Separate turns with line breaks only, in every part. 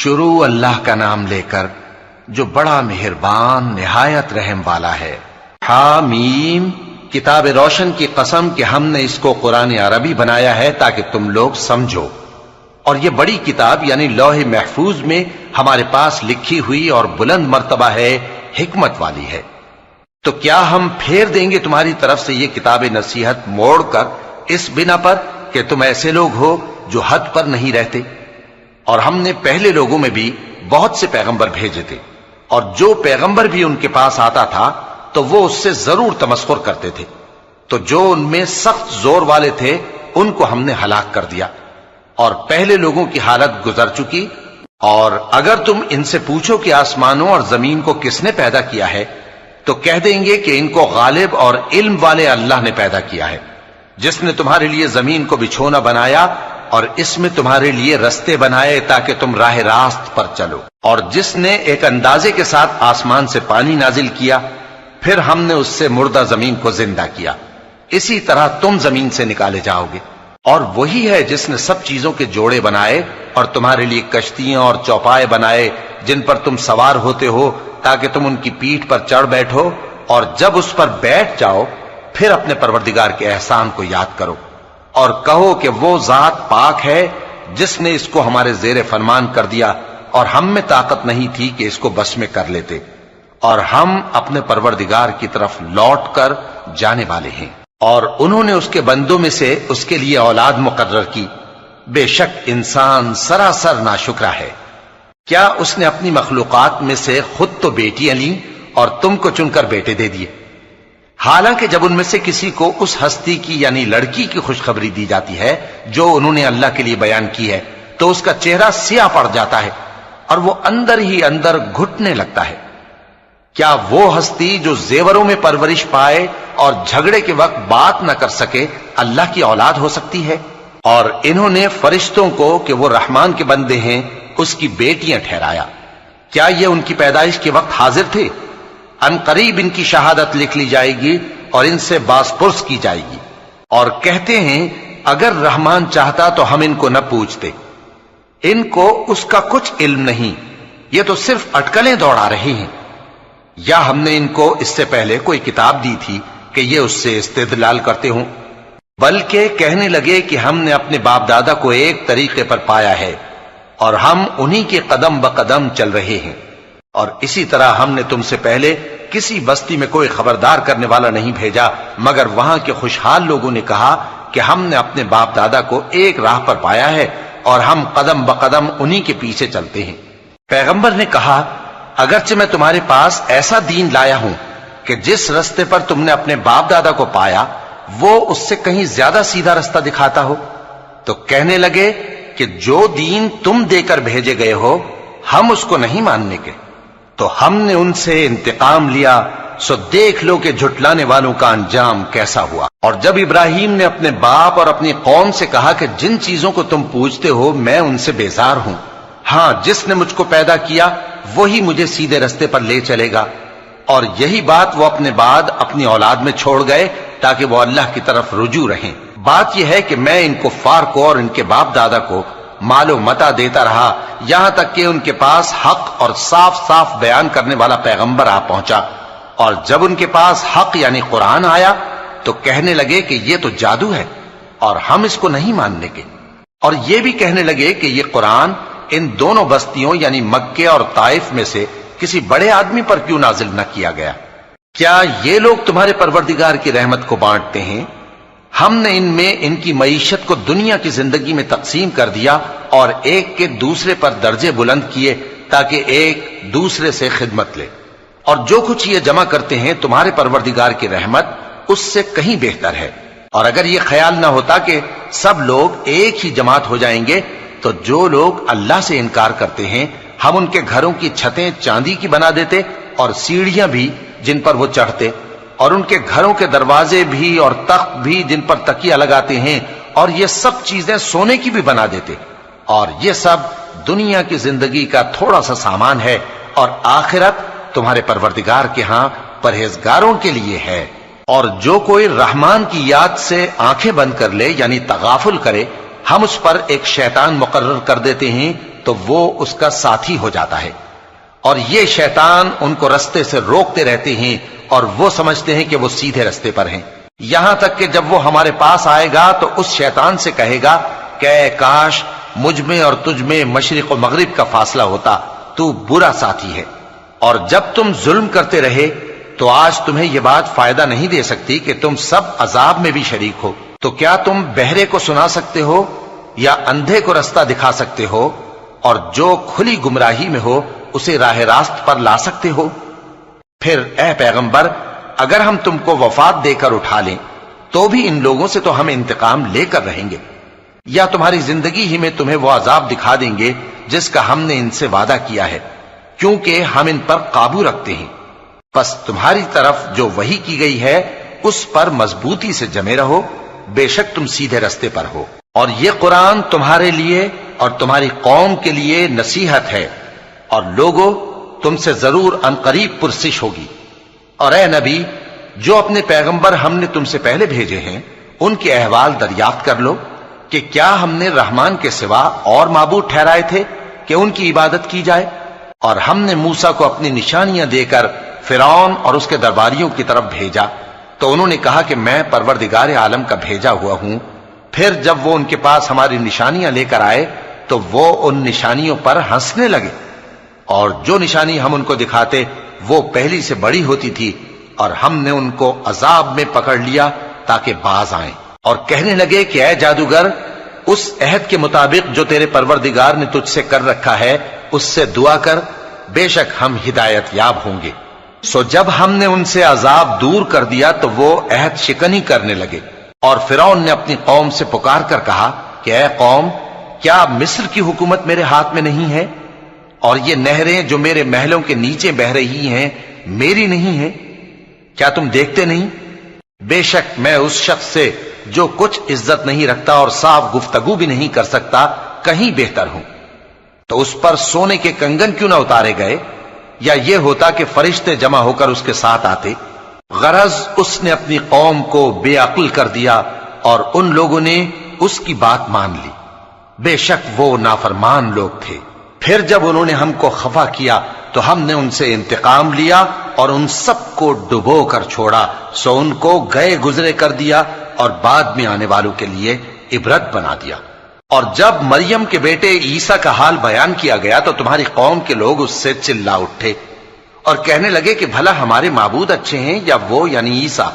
شروع اللہ کا نام لے کر جو بڑا مہربان نہایت رحم والا ہے۔ حامیم، کتاب روشن کی قسم کہ ہم نے اس کو قرآن عربی بنایا ہے تاکہ تم لوگ سمجھو، اور یہ بڑی کتاب یعنی لوح محفوظ میں ہمارے پاس لکھی ہوئی اور بلند مرتبہ ہے، حکمت والی ہے۔ تو کیا ہم پھیر دیں گے تمہاری طرف سے یہ کتاب نصیحت موڑ کر اس بنا پر کہ تم ایسے لوگ ہو جو حد پر نہیں رہتے؟ اور ہم نے پہلے لوگوں میں بھی بہت سے پیغمبر بھیجے تھے، اور جو پیغمبر بھی ان کے پاس آتا تھا تو وہ اس سے ضرور تمسخر کرتے تھے، تو جو ان میں سخت زور والے تھے ان کو ہم نے ہلاک کر دیا، اور پہلے لوگوں کی حالت گزر چکی۔ اور اگر تم ان سے پوچھو کہ آسمانوں اور زمین کو کس نے پیدا کیا ہے تو کہہ دیں گے کہ ان کو غالب اور علم والے اللہ نے پیدا کیا ہے، جس نے تمہارے لیے زمین کو بچھونا بنایا اور اس میں تمہارے لیے رستے بنائے تاکہ تم راہ راست پر چلو، اور جس نے ایک اندازے کے ساتھ آسمان سے پانی نازل کیا، پھر ہم نے اس سے مردہ زمین کو زندہ کیا، اسی طرح تم زمین سے نکالے جاؤ گے۔ اور وہی ہے جس نے سب چیزوں کے جوڑے بنائے اور تمہارے لیے کشتیاں اور چوپائے بنائے جن پر تم سوار ہوتے ہو تاکہ تم ان کی پیٹھ پر چڑھ بیٹھو، اور جب اس پر بیٹھ جاؤ پھر اپنے پروردگار کے احسان کو یاد کرو اور کہو کہ وہ ذات پاک ہے جس نے اس کو ہمارے زیر فرمان کر دیا اور ہم میں طاقت نہیں تھی کہ اس کو بس میں کر لیتے، اور ہم اپنے پروردگار کی طرف لوٹ کر جانے والے ہیں۔ اور انہوں نے اس کے بندوں میں سے اس کے لیے اولاد مقرر کی، بے شک انسان سراسر ناشکرا ہے۔ کیا اس نے اپنی مخلوقات میں سے خود تو بیٹیاں لیں اور تم کو چن کر بیٹے دے دیے؟ حالانکہ جب ان میں سے کسی کو اس ہستی کی یعنی لڑکی کی خوشخبری دی جاتی ہے جو انہوں نے اللہ کے لیے بیان کی ہے تو اس کا چہرہ سیاہ پڑ جاتا ہے اور وہ اندر ہی اندر گھٹنے لگتا ہے۔ کیا وہ ہستی جو زیوروں میں پرورش پائے اور جھگڑے کے وقت بات نہ کر سکے اللہ کی اولاد ہو سکتی ہے؟ اور انہوں نے فرشتوں کو کہ وہ رحمان کے بندے ہیں اس کی بیٹیاں ٹھہرایا۔ کیا یہ ان کی پیدائش کے وقت حاضر تھے؟ ان قریب ان کی شہادت لکھ لی جائے گی اور ان سے باز پرس کی جائے گی، اور کہتے ہیں اگر رحمان چاہتا تو ہم ان کو نہ پوچھتے، ان کو اس کا کچھ علم نہیں، یہ تو صرف اٹکلیں دوڑا رہے ہیں۔ یا ہم نے ان کو اس سے پہلے کوئی کتاب دی تھی کہ یہ اس سے استدلال کرتے ہوں؟ بلکہ کہنے لگے کہ ہم نے اپنے باپ دادا کو ایک طریقے پر پایا ہے اور ہم انہی کے قدم بقدم چل رہے ہیں، اور اسی طرح ہم نے تم سے پہلے کسی بستی میں کوئی خبردار کرنے والا نہیں بھیجا مگر وہاں کے خوشحال لوگوں نے کہا کہ ہم نے اپنے باپ دادا کو ایک راہ پر پایا ہے اور ہم قدم بقدم انہی کے پیچھے چلتے ہیں۔ پیغمبر نے کہا اگرچہ میں تمہارے پاس ایسا دین لایا ہوں کہ جس رستے پر تم نے اپنے باپ دادا کو پایا وہ اس سے کہیں زیادہ سیدھا رستہ دکھاتا ہو، تو کہنے لگے کہ جو دین تم دے کر بھیجے گئے ہو ہم اس کو نہیں ماننے کے، تو ہم نے ان سے انتقام لیا، سو دیکھ لو کہ جھٹلانے والوں کا انجام کیسا ہوا۔ اور جب ابراہیم نے اپنے باپ اور اپنی قوم سے کہا کہ جن چیزوں کو تم پوجتے ہو میں ان سے بیزار ہوں، ہاں جس نے مجھ کو پیدا کیا وہی مجھے سیدھے رستے پر لے چلے گا، اور یہی بات وہ اپنے بعد اپنی اولاد میں چھوڑ گئے تاکہ وہ اللہ کی طرف رجوع رہیں۔ بات یہ ہے کہ میں ان کفار کو اور ان کے باپ دادا کو مال و متاع دیتا رہا یہاں تک کہ ان کے پاس حق اور صاف صاف بیان کرنے والا پیغمبر آ پہنچا، اور جب ان کے پاس حق یعنی قرآن آیا تو کہنے لگے کہ یہ تو جادو ہے اور ہم اس کو نہیں ماننے کے، اور یہ بھی کہنے لگے کہ یہ قرآن ان دونوں بستیوں یعنی مکے اور طائف میں سے کسی بڑے آدمی پر کیوں نازل نہ کیا گیا؟ کیا یہ لوگ تمہارے پروردگار کی رحمت کو بانٹتے ہیں؟ ہم نے ان میں ان کی معیشت کو دنیا کی زندگی میں تقسیم کر دیا اور ایک کے دوسرے پر درجے بلند کیے تاکہ ایک دوسرے سے خدمت لے، اور جو کچھ یہ جمع کرتے ہیں تمہارے پروردگار کی رحمت اس سے کہیں بہتر ہے۔ اور اگر یہ خیال نہ ہوتا کہ سب لوگ ایک ہی جماعت ہو جائیں گے تو جو لوگ اللہ سے انکار کرتے ہیں ہم ان کے گھروں کی چھتیں چاندی کی بنا دیتے اور سیڑھیاں بھی جن پر وہ چڑھتے، اور ان کے گھروں کے دروازے بھی اور تخت بھی جن پر تکیہ لگاتے ہیں، اور یہ سب چیزیں سونے کی بھی بنا دیتے، اور یہ سب دنیا کی زندگی کا تھوڑا سا سامان ہے، اور آخرت تمہارے پروردگار کے ہاں پرہیزگاروں کے لیے ہے۔ اور جو کوئی رحمان کی یاد سے آنکھیں بند کر لے یعنی تغافل کرے ہم اس پر ایک شیطان مقرر کر دیتے ہیں تو وہ اس کا ساتھی ہو جاتا ہے، اور یہ شیطان ان کو رستے سے روکتے رہتے ہیں اور وہ سمجھتے ہیں کہ وہ سیدھے رستے پر ہیں، یہاں تک کہ جب وہ ہمارے پاس آئے گا تو اس شیطان سے کہے گا کہ اے کاش مجھ میں اور تجھ میں مشرق و مغرب کا فاصلہ ہوتا، تو برا ساتھی ہے۔ اور جب تم ظلم کرتے رہے تو آج تمہیں یہ بات فائدہ نہیں دے سکتی کہ تم سب عذاب میں بھی شریک ہو، تو کیا تم بہرے کو سنا سکتے ہو یا اندھے کو رستہ دکھا سکتے ہو، اور جو کھلی گمراہی میں ہو اسے راہ راست پر لا سکتے ہو؟ پھر اے پیغمبر، اگر ہم تم کو وفات دے کر اٹھا لیں تو بھی ان لوگوں سے تو ہم انتقام لے کر رہیں گے، یا تمہاری زندگی ہی میں تمہیں وہ عذاب دکھا دیں گے جس کا ہم نے ان سے وعدہ کیا ہے، کیونکہ ہم ان پر قابو رکھتے ہیں۔ پس تمہاری طرف جو وحی کی گئی ہے اس پر مضبوطی سے جمے رہو، بے شک تم سیدھے رستے پر ہو، اور یہ قرآن تمہارے لیے اور تمہاری قوم کے لیے نصیحت ہے، اور لوگوں تم سے ضرور عنقریب پرسش ہوگی۔ اور اے نبی، جو اپنے پیغمبر ہم نے تم سے پہلے بھیجے ہیں ان کے احوال دریافت کر لو کہ کیا ہم نے رحمان کے سوا اور معبود ٹھہرائے تھے کہ ان کی عبادت کی جائے؟ اور ہم نے موسیٰ کو اپنی نشانیاں دے کر فرعون اور اس کے درباریوں کی طرف بھیجا، تو انہوں نے کہا کہ میں پروردگار عالم کا بھیجا ہوا ہوں۔ پھر جب وہ ان کے پاس ہماری نشانیاں لے کر آئے تو وہ ان نشانیوں پر ہنسنے لگے، اور جو نشانی ہم ان کو دکھاتے وہ پہلی سے بڑی ہوتی تھی، اور ہم نے ان کو عذاب میں پکڑ لیا تاکہ باز آئیں، اور کہنے لگے کہ اے جادوگر، اس عہد کے مطابق جو تیرے پروردگار نے تجھ سے کر رکھا ہے اس سے دعا کر، بے شک ہم ہدایت یاب ہوں گے۔ سو جب ہم نے ان سے عذاب دور کر دیا تو وہ عہد شکنی کرنے لگے، اور فرعون نے اپنی قوم سے پکار کر کہا کہ اے قوم، کیا مصر کی حکومت میرے ہاتھ میں نہیں ہے، اور یہ نہریں جو میرے محلوں کے نیچے بہ رہی ہیں میری نہیں ہیں؟ کیا تم دیکھتے نہیں؟ بے شک میں اس شخص سے جو کچھ عزت نہیں رکھتا اور صاف گفتگو بھی نہیں کر سکتا کہیں بہتر ہوں۔ تو اس پر سونے کے کنگن کیوں نہ اتارے گئے، یا یہ ہوتا کہ فرشتے جمع ہو کر اس کے ساتھ آتے؟ غرض اس نے اپنی قوم کو بے عقل کر دیا اور ان لوگوں نے اس کی بات مان لی، بے شک وہ نافرمان لوگ تھے۔ پھر جب انہوں نے ہم کو خفا کیا تو ہم نے ان سے انتقام لیا اور ان سب کو ڈبو کر چھوڑا، سو ان کو گئے گزرے کر دیا اور بعد میں آنے والوں کے لیے عبرت بنا دیا۔ اور جب مریم کے بیٹے عیسیٰ کا حال بیان کیا گیا تو تمہاری قوم کے لوگ اس سے چلا اٹھے اور کہنے لگے کہ بھلا ہمارے معبود اچھے ہیں یا وہ یعنی عیسیٰ؟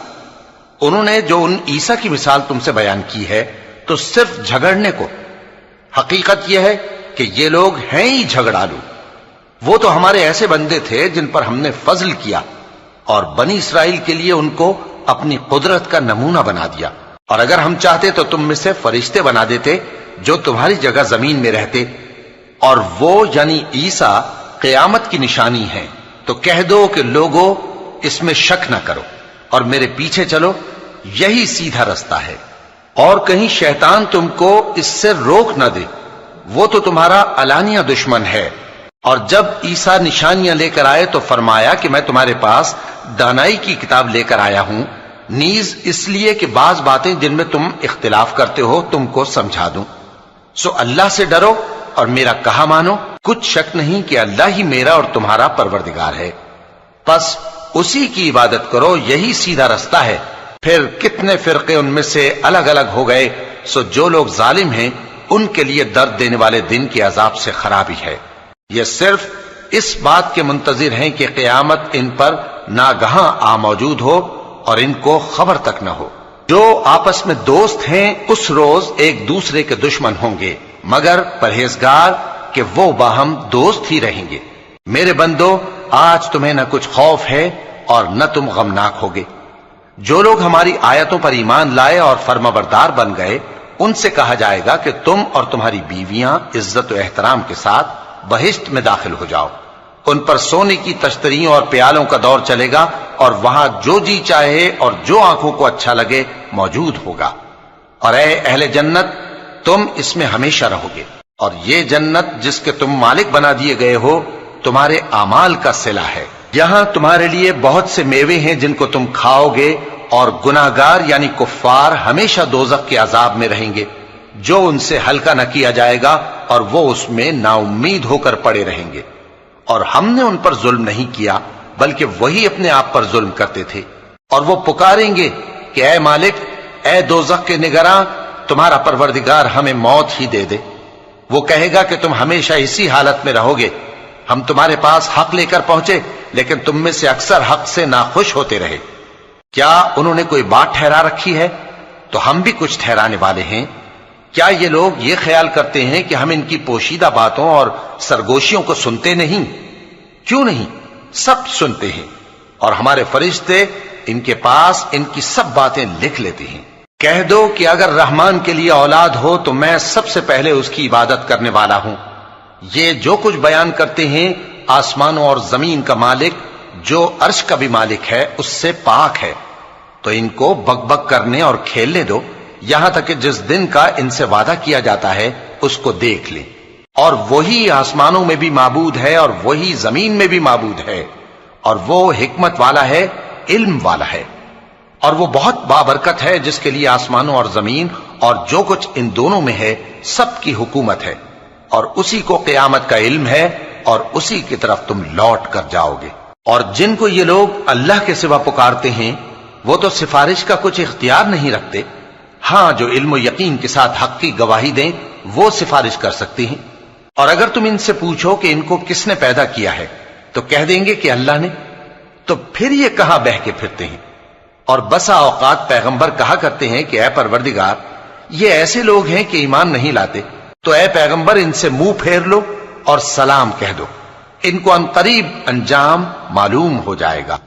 انہوں نے جو ان عیسیٰ کی مثال تم سے بیان کی ہے تو صرف جھگڑنے کو، حقیقت یہ ہے کہ یہ لوگ ہیں ہی جھگڑالو۔ وہ تو ہمارے ایسے بندے تھے جن پر ہم نے فضل کیا، اور بنی اسرائیل کے لیے ان کو اپنی قدرت کا نمونہ بنا دیا، اور اگر ہم چاہتے تو تم میں سے فرشتے بنا دیتے جو تمہاری جگہ زمین میں رہتے، اور وہ یعنی عیسیٰ قیامت کی نشانی ہیں۔ تو کہہ دو کہ لوگوں اس میں شک نہ کرو اور میرے پیچھے چلو، یہی سیدھا رستہ ہے، اور کہیں شیطان تم کو اس سے روک نہ دے، وہ تو تمہارا علانیہ دشمن ہے۔ اور جب عیسیٰ نشانیاں لے کر آئے تو فرمایا کہ میں تمہارے پاس دانائی کی کتاب لے کر آیا ہوں، نیز اس لیے کہ بعض باتیں جن میں تم اختلاف کرتے ہو تم کو سمجھا دوں۔ سو اللہ سے ڈرو اور میرا کہا مانو، کچھ شک نہیں کہ اللہ ہی میرا اور تمہارا پروردگار ہے، پس اسی کی عبادت کرو، یہی سیدھا رستہ ہے۔ پھر کتنے فرقے ان میں سے الگ الگ ہو گئے، سو جو لوگ ظالم ہیں ان کے لیے درد دینے والے دن کے عذاب سے خرابی ہے۔ یہ صرف اس بات کے منتظر ہیں کہ قیامت ان پر ناگہاں آ موجود ہو اور ان کو خبر تک نہ ہو۔ جو آپس میں دوست ہیں اس روز ایک دوسرے کے دشمن ہوں گے، مگر پرہیزگار کہ وہ باہم دوست ہی رہیں گے۔ میرے بندو، آج تمہیں نہ کچھ خوف ہے اور نہ تم غمناک ہوگے۔ جو لوگ ہماری آیتوں پر ایمان لائے اور فرمانبردار بن گئے ان سے کہا جائے گا کہ تم اور تمہاری بیویاں عزت و احترام کے ساتھ بہشت میں داخل ہو جاؤ، ان پر سونے کی تشتریوں اور پیالوں کا دور چلے گا، اور وہاں جو جی چاہے اور جو آنکھوں کو اچھا لگے موجود ہوگا۔ اور اے اہل جنت، تم اس میں ہمیشہ رہو گے، اور یہ جنت جس کے تم مالک بنا دیے گئے ہو تمہارے اعمال کا صلہ ہے۔ یہاں تمہارے لیے بہت سے میوے ہیں جن کو تم کھاؤ گے، اور گناہگار یعنی کفار ہمیشہ دوزخ کے عذاب میں رہیں گے۔ جو ان سے ہلکا نہ کیا جائے گا اور وہ اس میں نا امید ہو کر پڑے رہیں گے۔ اور ہم نے ان پر ظلم نہیں کیا بلکہ وہی اپنے آپ پر ظلم کرتے تھے۔ اور وہ پکاریں گے کہ اے مالک، اے دوزخ کے نگراں، تمہارا پروردگار ہمیں موت ہی دے دے۔ وہ کہے گا کہ تم ہمیشہ اسی حالت میں رہو گے، ہم تمہارے پاس حق لے کر پہنچے لیکن تم میں سے اکثر حق سے ناخوش ہوتے رہے۔ کیا انہوں نے کوئی بات ٹھہرا رکھی ہے؟ تو ہم بھی کچھ ٹھہرانے والے ہیں۔ کیا یہ لوگ یہ خیال کرتے ہیں کہ ہم ان کی پوشیدہ باتوں اور سرگوشیوں کو سنتے نہیں؟ کیوں نہیں، سب سنتے ہیں، اور ہمارے فرشتے ان کے پاس ان کی سب باتیں لکھ لیتے ہیں۔ کہہ دو کہ اگر رحمان کے لیے اولاد ہو تو میں سب سے پہلے اس کی عبادت کرنے والا ہوں۔ یہ جو کچھ بیان کرتے ہیں آسمانوں اور زمین کا مالک جو عرش کا بھی مالک ہے اس سے پاک ہے، تو ان کو بک بک کرنے اور کھیلنے دو، یہاں تک کہ جس دن کا ان سے وعدہ کیا جاتا ہے اس کو دیکھ لیں۔ اور وہی آسمانوں میں بھی معبود ہے اور وہی زمین میں بھی معبود ہے، اور وہ حکمت والا ہے، علم والا ہے، اور وہ بہت بابرکت ہے جس کے لیے آسمانوں اور زمین اور جو کچھ ان دونوں میں ہے سب کی حکومت ہے، اور اسی کو قیامت کا علم ہے اور اسی کی طرف تم لوٹ کر جاؤ گے۔ اور جن کو یہ لوگ اللہ کے سوا پکارتے ہیں وہ تو سفارش کا کچھ اختیار نہیں رکھتے، ہاں جو علم و یقین کے ساتھ حق کی گواہی دیں وہ سفارش کر سکتے ہیں۔ اور اگر تم ان سے پوچھو کہ ان کو کس نے پیدا کیا ہے تو کہہ دیں گے کہ اللہ نے، تو پھر یہ کہاں بہہ کے پھرتے ہیں۔ اور بسا اوقات پیغمبر کہا کرتے ہیں کہ اے پروردگار، یہ ایسے لوگ ہیں کہ ایمان نہیں لاتے، تو اے پیغمبر ان سے منہ پھیر لو اور سلام کہہ دو، ان کو عنقریب انجام معلوم ہو جائے گا۔